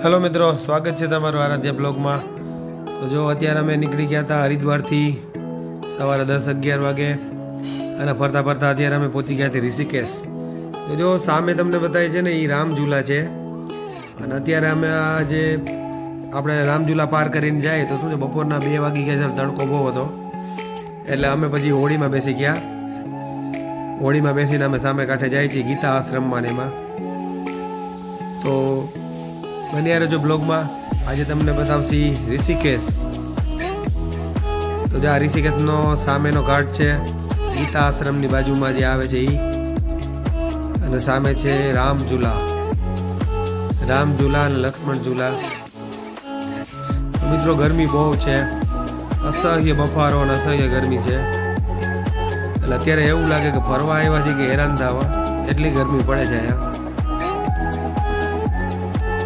Hello મિત્રો, સ્વાગત છે તમારું આરાધ્યા બ્લોગમાં। તો જો અત્યારે અમે નીકળી ગયા હતા હરિદ્વારથી સવારે 10-11 વાગે અને ફરતા ફરતા અત્યારે અમે પહોંચી ગયા હતા ઋષિકેશ। તો જો સામે તમને બતાવી છે ને એ રામઝૂલા છે અને અત્યારે અમે આ જે આપણે રામઝૂલા પાર કરીને જાય તો શું છે, બપોરના 2 વાગી ગયા છે, તડકો બહુ હતો એટલે અમે પછી હોડીમાં બેસી ગયા। હોડીમાં બેસીને અમે સામે કાંઠે જાય છીએ ગીતા આશ્રમમાં ને એમાં। તો બન્યા રહેજો બ્લોગમાં। આજે તમને બતાવશી ઋષિકેશ। તો આ ઋષિકેશનો સામેનો ઘાટ છે, ગીતા આશ્રમની બાજુમાં જે આવે છે એ, અને સામે છે રામઝૂલા અને લક્ષ્મણ ઝૂલા। મિત્રો ગરમી બહુ છે, અસહ્ય બફારો અને અસહ્ય ગરમી છે, એટલે અત્યારે એવું લાગે કે ફરવા આવ્યા છે કે હેરાન થવા, એટલી ગરમી પડે છે અહીંયા।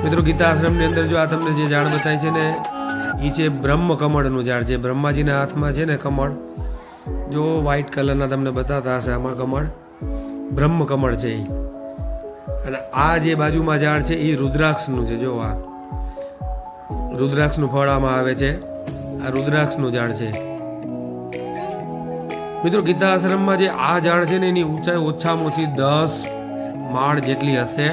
મિત્રો ગીતા આશ્રમની અંદર જો આ તમને જે ઝાડ બતાય છે ને એ છે બ્રહ્મ કમળનું ઝાડ, જે બ્રહ્માજીના હાથમાં છે ને કમળ, જો વ્હાઈટ કલરના તમને બતાતા હશે આમાં કમળ, બ્રહ્મ કમળ છે એ। અને આ જે બાજુમાં ઝાડ છે એ રુદ્રાક્ષનું છે। જો આ રુદ્રાક્ષનું ફળ આમાં આવે છે, આ રુદ્રાક્ષનું ઝાડ છે। મિત્રો ગીતા આશ્રમમાં જે આ ઝાડ છે ને એની ઊંચાઈ ઓછામાં ઓછી 10 માળ જેટલી હશે,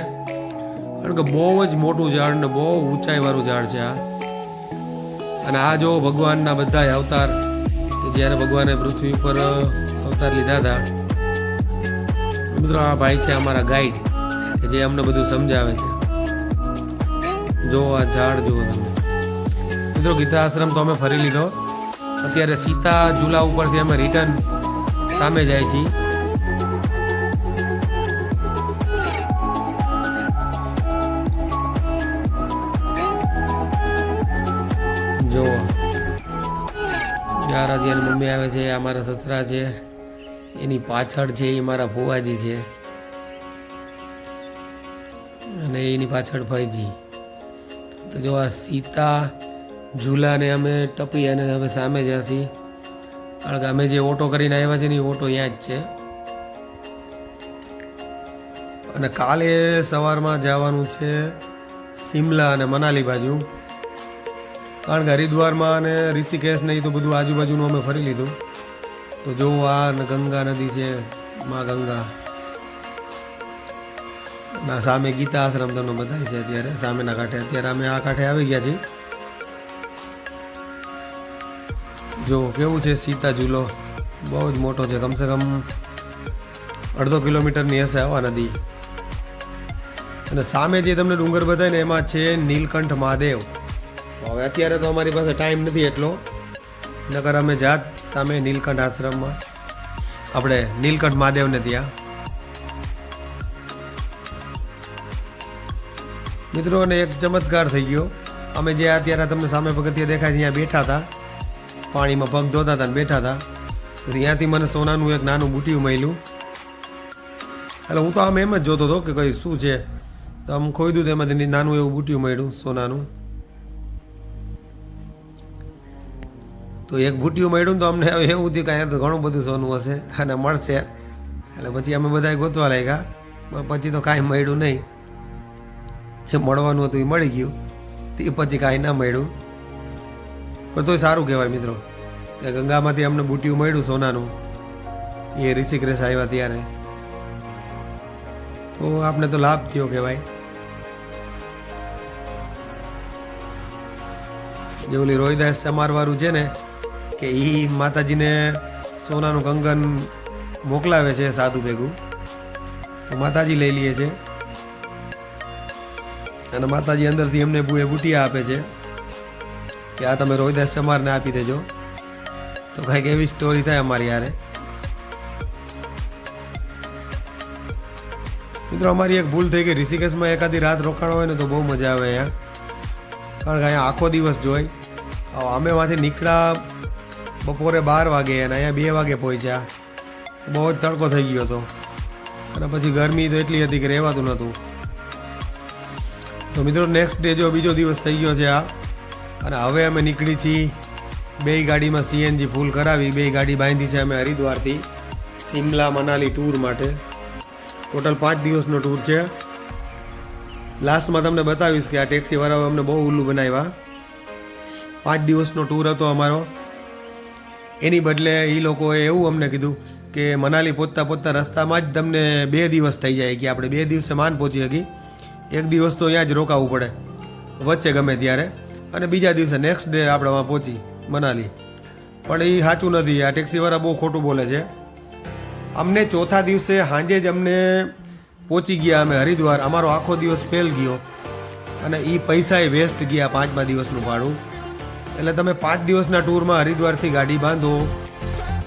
કારણ કે બહુ જ મોટું ઝાડ ને બહુ ઊંચાઈવાળું ઝાડ છે આ। અને આ જો ભગવાનના બધા અવતાર, જ્યારે ભગવાને પૃથ્વી ઉપર અવતાર લીધા હતા। મિત્રો આ ભાઈ છે અમારા ગાઈડ કે જે અમને બધું સમજાવે છે। જો આ ઝાડ જુઓ તમે। મિત્રો ગીતા આશ્રમ તો અમે ફરી લીધો, અત્યારે સીતા ઝૂલા ઉપરથી અમે રિટર્ન સામે જાય છીએ। જો યાર મમ્મી આવે છે, અમારા સસરા છે, એની પાછળ છે એ મારા ફુવાજી છે, અને એની પાછળ ભાઈજી। તો જો આ સીતા ઝૂલાને અમે ટપી અને હવે સામે જશી, કારણ કે અમે જે ઓટો કરીને આવ્યા છે ને એ ઓટો ત્યાં જ છે। અને કાલે સવારમાં જવાનું છે શિમલા અને મનાલી બાજુ, કારણ કે હરિદ્વારમાં અને ઋષિકેશ ને એ તો બધું આજુબાજુનું અમે ફરી લીધું। તો જો આ ગંગા નદી છે, માં ગંગા, ના સામે ગીતા આશ્રમ તમને બતાવે છે અત્યારે સામેના કાંઠે। અત્યારે અમે આ કાંઠે આવી ગયા છીએ। જો કેવું છે સીતા ઝૂલો, બહુ જ મોટો છે, કમસે કમ 1.5 કિલોમીટરની હશે આવા નદી। અને સામે જે તમને ડુંગર બતાવે ને એમાં છે નીલકંઠ મહાદેવ। તો હવે અત્યારે તો અમારી પાસે ટાઈમ નથી એટલો, નકર અમે જાત સામે નીલકંઠ આશ્રમમાં, આપણે નીલકંઠ મહાદેવને ત્યાં। મિત્રોને એક ચમત્કાર થઈ ગયો, અમે જે અત્યારે તમને સામે પગથિયે દેખાય ત્યાં બેઠા હતા, પાણીમાં પગ ધોતા હતા ને બેઠા હતા, ત્યાંથી મને સોનાનું એક નાનું બુટિયું મળ્યું। એટલે હું તો આમ એમ જ જોતો હતો કે કઈ શું છે, તો આમ ખોઈદું તેમાંથી નાનું એવું બુટિયું મળ્યું સોનાનું। તો એક બુટિયું મળ્યું તો અમને હવે એવું થયું કે અહીંયા તો ઘણું બધું સોનું હશે અને મળશે, એટલે પછી અમે બધા ગોતવા લાગ્યા, પછી તો કાંઈ મળ્યું નહીં। જે મળવાનું હતું એ મળી ગયું, તે પછી કાંઈ ના મળ્યું, પણ તોય સારું કહેવાય મિત્રો કે ગંગામાંથી અમને બુટિયું મળ્યું સોનાનું, એ ઋષિકેશ આવ્યા ત્યારે, તો આપણે તો લાભ થયો કહેવાય। જે ઓલી રોહિદાસ સમારવાળું છે ને કે એ માતાજીને સોનાનું કંગન મોકલાવે છે સાધુ ભેગું, તો માતાજી લઈ લે છે, અને માતાજી અંદરથી એમને બુટિયા આપે છે કે આ તમે રોહિદાસ ચમારને આપી દેજો। તો કંઈક એવી સ્ટોરી થાય અમારી યારે। મિત્રો અમારી એક ભૂલ થઈ ગઈ, ઋષિકેશમાં એકાદી રાત રોકાણ હોય ને તો બહુ મજા આવે અહીંયા, કારણ કે અહીંયા આખો દિવસ જોઈ। અમે માંથી નીકળ્યા બપોરે 12 વાગે અને અહીંયા 2 વાગે પહોંચ્યા, બહુ જ તડકો થઈ ગયો હતો, અને પછી ગરમી તો એટલી હતી કે રહેવાતું નહોતું। તો મિત્રો નેક્સ્ટ ડે જો બીજો દિવસ થઈ ગયો છે આ, અને હવે અમે નીકળી છીએ 2 ગાડીમાં CNG ફૂલ કરાવી, 2 ગાડી બાંધી છે અમે હરિદ્વારથી શિમલા મનાલી ટૂર માટે। ટોટલ 5 દિવસનો ટૂર છે। લાસ્ટમાં તમને બતાવીશ કે આ ટેક્સીવાળાઓ અમને બહુ ઉલ્લુ બનાવ્યા. 5 દિવસનો ટૂર હતો અમારો. એની બદલે એ લોકોએ એવું અમને કીધું કે મનાલી પહોંચતા પહોંચતા રસ્તામાં જ તમને 2 દિવસ થઈ જાય કે આપણે 2 દિવસે માન પહોંચી શકી. 1 દિવસ તો અહીંયા જ રોકાવું પડે વચ્ચે ગમે ત્યારે, અને બીજા દિવસે નેક્સ્ટ ડે આપણે વहाँ પહોંચી મનાલી. પણ એ સાચું નથી. આ ટેક્સીવાળા બહુ ખોટું બોલે છે. અમને ચોથા દિવસે સાંજે જ અમને પહોંચી ગયા અમે હરિદ્વાર. અમારો આખો દિવસ ફેલ ગયો અને એ પૈસાએ વેસ્ટ ગયા 5મા દિવસનું ભાડું. એટલે તમે 5 દિવસના ટૂરમાં હરિદ્વારથી ગાડી બાંધો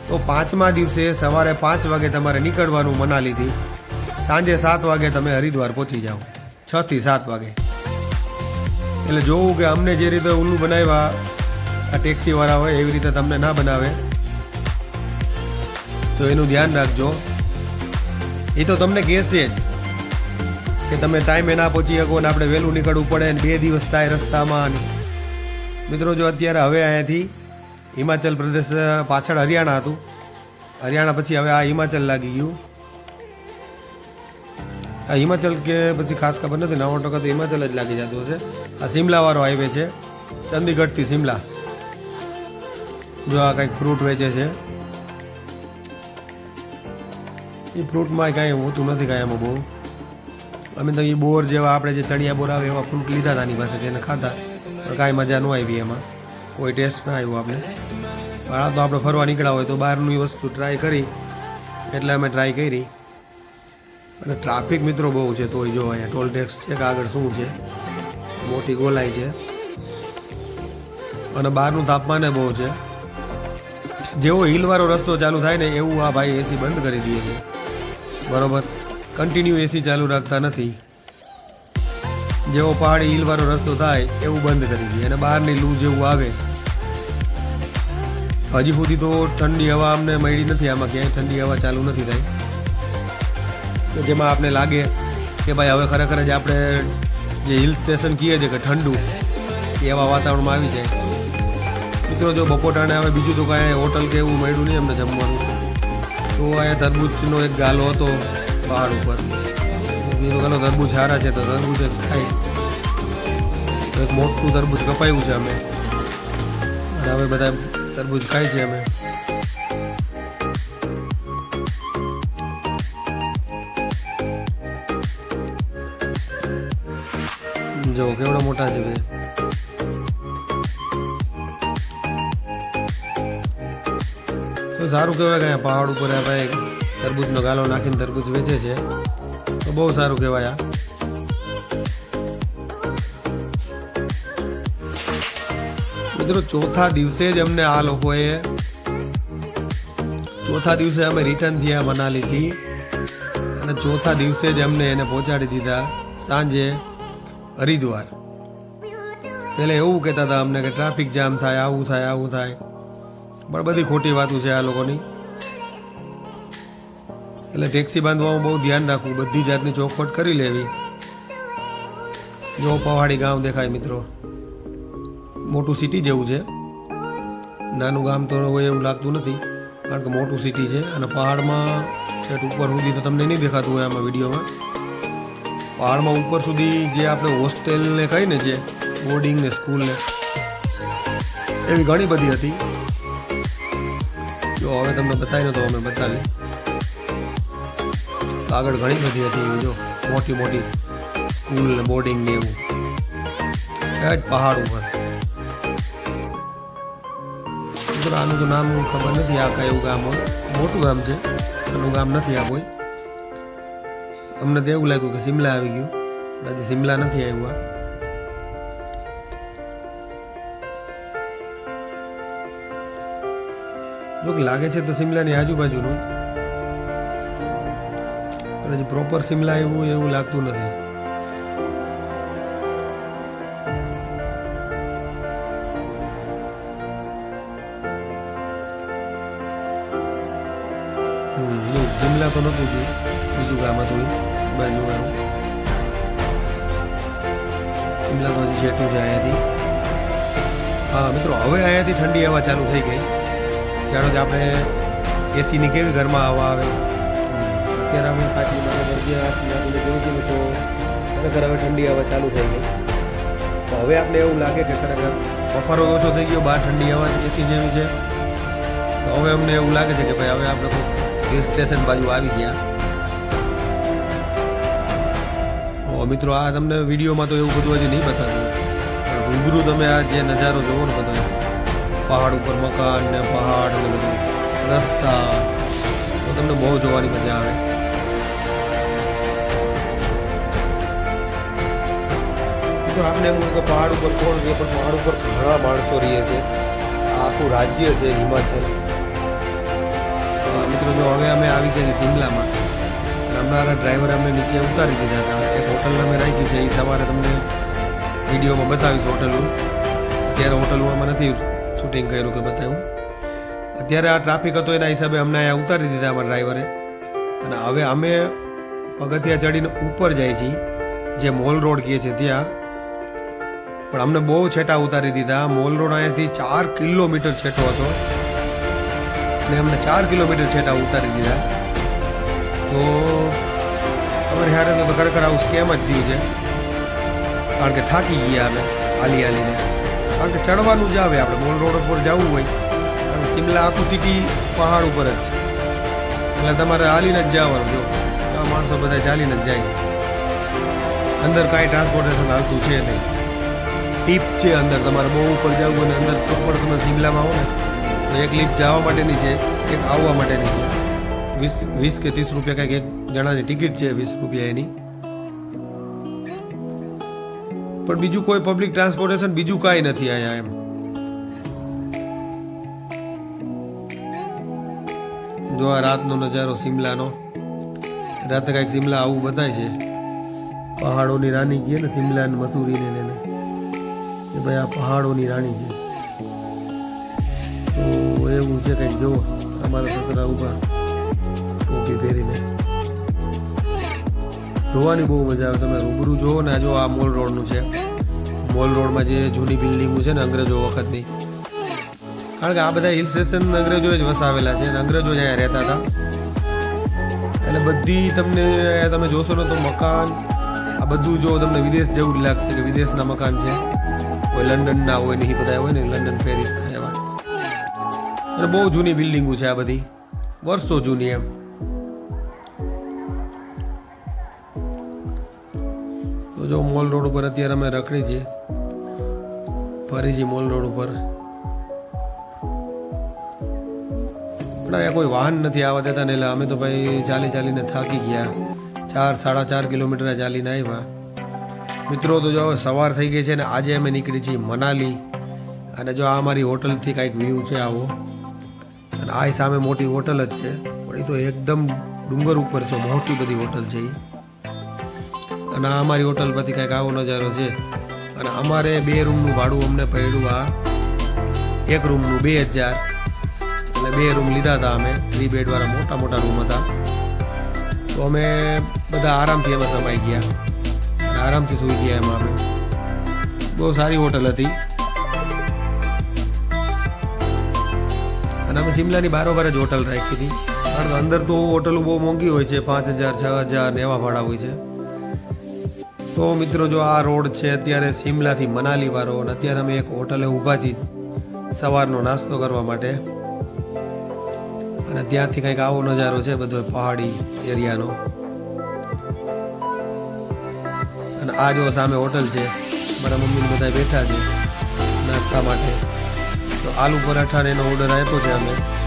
તો 5મા દિવસે સવારે 5 વાગે તમારે નીકળવાનું મનાલીથી, સાંજે 7 વાગે તમે હરિદ્વાર પહોંચી જાઓ, 6 થી 7 વાગે. એટલે જોવું કે અમને જે રીતે ઉલ્લુ બનાવ્યા આ ટેક્સીવાળા હોય એવી રીતે તમને ના બનાવે, તો એનું ધ્યાન રાખજો. એ તો તમને કહેશે જ કે તમે ટાઈમે ના પહોંચી શકો ને આપણે વહેલું નીકળવું પડે ને 2 દિવસ થાય રસ્તામાં. મિત્રો જો અત્યારે હવે અહીંયાથી હિમાચલ પ્રદેશ પાછળ હરિયાણા હતું, હરિયાણા પછી હવે આ હિમાચલ લાગી ગયું. આ હિમાચલ કે પછી ખાસ ખબર નથી, 90% તો હિમાચલ જ લાગી જતું હશે. આ શિમલાવાળો હાઈવે છે, ચંદીગઢથી શિમલા. જો આ કંઈક ફ્રૂટ વેચે છે. એ ફ્રૂટમાં કાંઈ હોતું નથી કાંઈ એમાં બહુ. અમે તો એ બોર જેવા આપણે જે ચણિયા બોર આવે એવા ફ્રૂટ લીધા હતા આની પાસે, એને ખાધા પણ કાંઈ મજા ન આવી એમાં, કોઈ ટેસ્ટ ના આવ્યો આપણે. પણ આ તો આપણે ફરવા નીકળ્યા હોય તો બહારની વસ્તુ ટ્રાય કરી એટલે અમે ટ્રાય કરી. અને ટ્રાફિક મિત્રો બહુ છે. તોય જો અહીંયા ટોલ ટેક્સ છે કે આગળ શું છે, મોટી ગોલાઈ છે. અને બહારનું તાપમાન બહુ છે. જેવો હિલવાળો રસ્તો ચાલુ થાય ને એવું આ ભાઈ એસી બંધ કરી દે છે. બરાબર, કન્ટિન્યુ એસી ચાલુ રાખતા નથી. જેવો પહાડી હિલવાળો રસ્તો થાય એવું બંધ કરી દે. અને બહારની લૂ જેવું આવે. હજી સુધી તો ઠંડી હવા અમને મળી નથી. આમાં ક્યાંય ઠંડી હવા ચાલુ નથી થાય તો જેમાં આપણે લાગે કે ભાઈ હવે ખરેખર જ આપણે જે હિલ સ્ટેશન કહીએ છીએ કે ઠંડુ, એવા વાતાવરણમાં આવી જાય. મિત્રો જો બપોટાણે હવે બીજું તો કાંઈ હોટલ કે એવું મળ્યું નહીં અમને જમવાનું. તો અહીંયા તરબૂચનો એક ગાલો હતો પહાડ ઉપર. બીજો ગાલો તરબૂચ સારા છે તો તરબૂચ જ ખાય. એક મોટું તરબૂચ કપાયું છે અમે, અને હવે બધા તરબૂચ ખાય છે અમે. જો કેવડા મોટા છે ભાઈ. તો સારું કહેવાય કે પહાડ ઉપર ભાઈ તરબૂચનો ગાલો નાખીને તરબૂચ વેચે છે તો બહુ સારું કહેવાય. મિત્રો ચોથા દિવસે જ અમને આ લોકોએ અમે રિટર્ન થયા મનાલીથી, અને ચોથા દિવસે જ અમને એને પહોંચાડી દીધા સાંજે હરિદ્વાર. પહેલાં એવું કહેતા હતા અમને કે ટ્રાફિક જામ થાય, આવું થાય આવું થાય, પણ બધી ખોટી વાતો છે આ લોકોની. એટલે ટેક્સી બાંધવામાં બહુ ધ્યાન રાખવું, બધી જાતની ચોખવટ કરી લેવી. જો પહાડી ગામ દેખાય મિત્રો, મોટું સિટી જેવું છે. નાનું ગામ તો હોય એવું લાગતું નથી, કારણ કે મોટું સિટી છે. અને પહાડમાં છેટ ઉપર સુધી તો તમને નહીં દેખાતું હોય આમાં વિડીયોમાં. પહાડમાં ઉપર સુધી જે આપણે હોસ્ટેલને કહીને જે બોર્ડિંગ ને સ્કૂલ ને એવી ઘણી બધી હતી. જો હવે તમને બતાવીને તો અમે બતાવી, આગળ ઘણી બધી હતી એવી. જો મોટી મોટી સ્કૂલ ને બોર્ડિંગ ને એવું પહાડ ઉપર. આનું તો નામ ખબર નથી આ કયું ગામ હોય. મોટું ગામ છે, એનું ગામ નથી આ કોઈ. અમને તો એવું લાગ્યું કે શિમલા આવી ગયું, પણ હજી શિમલા નથી આવ્યું. જો કે લાગે છે તો શિમલાની આજુબાજુનું, પણ હજી પ્રોપર શિમલા આવ્યું એવું લાગતું નથી. શિમલા તો નહોતું જોયું, બીજું ગામ હતું બાજુવાળું. શિમલા તો હજી છેટું છે અહીંયાથી. હા મિત્રો, હવે અહીંયાથી ઠંડી હવા ચાલુ થઈ ગઈ. જાણો કે આપણે એસીની કેવી ઘરમાં હવા આવે. અત્યારે અમે પાછી જોયું હતું તો ખરેખર હવે ઠંડી હવા ચાલુ થઈ ગઈ. તો હવે આપણે એવું લાગે કે ખરેખર બફારો ઓછો થઈ ગયો, બહાર ઠંડી હવા એસી જેવી છે. તો હવે અમને એવું લાગે છે કે ભાઈ હવે આપણે કોઈ હિલ સ્ટેશન બાજુ આવી ગયા. મિત્રો આ તમને વિડીયોમાં તો એવું બધું હજી નહીં બતાવ્યું, પણ રૂબરૂ તમે આ જે નજારો જોવો ને બધો, પહાડ ઉપર મકાન ને પહાડ ને બધું રસ્તા, તો તમને બહુ જોવાની મજા આવે. મિત્રો આપણે એમ કે પહાડ ઉપર કોણ રહે, પણ પહાડ ઉપર ઘણા માણસો રહે છે. આખું રાજ્ય છે હિમાચલ. મિત્રો જો હવે અમે આવી ગયા છીએ શિમલામાં. અમારા ડ્રાઈવરે અમને નીચે ઉતારી દીધા હતા. એક હોટલ અમે રાખી છે, એ સવારે તમને વિડીયોમાં બતાવીશ હોટલનું. અત્યારે હોટલમાં અમે નથી શૂટિંગ કર્યું કે બતાવ્યું. અત્યારે આ ટ્રાફિક હતો એના હિસાબે અમને અહીંયા ઉતારી દીધા અમારા ડ્રાઈવરે. અને હવે અમે પગથિયા ચડીને ઉપર જાય છીએ, જે મોલ રોડ કહે છે ત્યાં. પણ અમને બહુ છેટા ઉતારી દીધા. મોલ રોડ અહીંયાથી 4 કિલોમીટર છેટો હતો અને અમને 4 કિલોમીટર છેટા ઉતારી દીધા. તો અમારે હારે તો ખરેખર આવું સ્કેમ જ થયું છે, કારણ કે થાકી ગયા અમે હાલીને. કારણ કે ચડવાનું જ આવે, આપણે મોલ રોડ ઉપર જવું હોય, અને શિમલા આખું સિટી પહાડ ઉપર જ છે, એટલે તમારે હાલીને જ જવાનું. જો આ માણસો બધા ચાલીને જ જાય છે. અંદર કાંઈ ટ્રાન્સપોર્ટેશન હાલતું છે નહીં. ટીપ છે અંદર, તમારે બહુ ઉપર જવું અને અંદર પ્રોપર તમે શિમલામાં આવો ને તો એક લિફ્ટ જવા માટેની છે, એક આવવા માટેની છે. 20 કે 30 રૂપિયા કંઈક એક જણાની ટિકિટ છે, 20 રૂપિયા એની. પણ બીજું કોઈ પબ્લિક ટ્રાન્સપોર્ટેશન બીજું કાંઈ નથી અહીંયા એમ. જો આ રાતનો નજારો શિમલાનો, રાતે કાંઈક શિમલા આવું બતાય છે. પહાડોની રાણી કહે ને શિમલા ને મસૂરીને એને, કે ભાઈ આ પહાડોની રાણી છે. તો એવું છે કંઈક. જુઓ અમારા સસરા ઉભા ટોપી પહેરીને, જોવાની બહુ મજા આવે. તમે રૂબરૂ જુઓ ને. જો આ મોલ રોડનું છે. મોલ રોડમાં જે જૂની બિલ્ડિંગો છે ને અંગ્રેજો વખતની, કારણ કે આ બધા હિલ સ્ટેશન અંગ્રેજોએ જ વસાવેલા છે અને અંગ્રેજો જ અહીંયા રહેતા હતા. એટલે બધી તમને તમે જોશો ને તો મકાન આ બધું જો તમને વિદેશ જેવું જ લાગશે, કે વિદેશના મકાન છે. કોઈ લંડનના હોય ને એ બધા હોય ને, લંડન પેરિસ એવા. અને બહુ જૂની બિલ્ડિંગો છે આ બધી, વર્ષો જૂની એમ. તો જો મોલ રોડ ઉપર અત્યારે અમે રખડી છીએ, ફરી છીએ મોલ રોડ ઉપર. પણ અહીંયા કોઈ વાહન નથી આવવા દેતા ને, એટલે અમે તો ભાઈ ચાલીને થાકી ગયા. 4-4.5 કિલોમીટર ચાલીને આવ્યા. મિત્રો તો જો હવે સવાર થઈ ગઈ છે ને આજે અમે નીકળી છીએ મનાલી. અને જો આ અમારી હોટલથી કાંઈક વ્યૂ છે આવો, અને આ સામે મોટી હોટલ જ છે, પણ એ તો એકદમ ડુંગર ઉપર છે, મોટી બધી હોટલ છે એ. અને આ અમારી હોટલ પરથી કાંઈક આવો નજારો છે. અને અમારે 2 રૂમનું ભાડું અમને પડ્યું. આ એક રૂમનું 2000, એટલે 2 રૂમ લીધા હતા અમે. 3 બેડવાળા મોટા રૂમ હતા. તો અમે બધા આરામથી એમાં સમાઈ ગયા અને આરામથી સૂઈ ગયા એમાં અમે. બહુ સારી હોટલ હતી. અને અમે શિમલાની બારોબાર જ હોટલ રાખી હતી, કારણ કે અંદર તો હોટલો બહુ મોંઘી હોય છે, 5000-6000 ને એવા ભાડા હોય છે. તો મિત્રો જો આ રોડ છે અત્યારે શિમલાથી મનાલી વાળો, અને અત્યારે અમે એક હોટલે ઊભા છીએ સવારનો નાસ્તો કરવા માટે. અને ત્યાંથી કંઈક આવો નજારો છે બધો પહાડી એરિયાનો. અને આ જો સામે હોટલ છે, મારા મમ્મી બધા બેઠા છે નાસ્તા માટે. તો આલુ પરાઠા ને એનો ઓર્ડર આપ્યો છે અમે.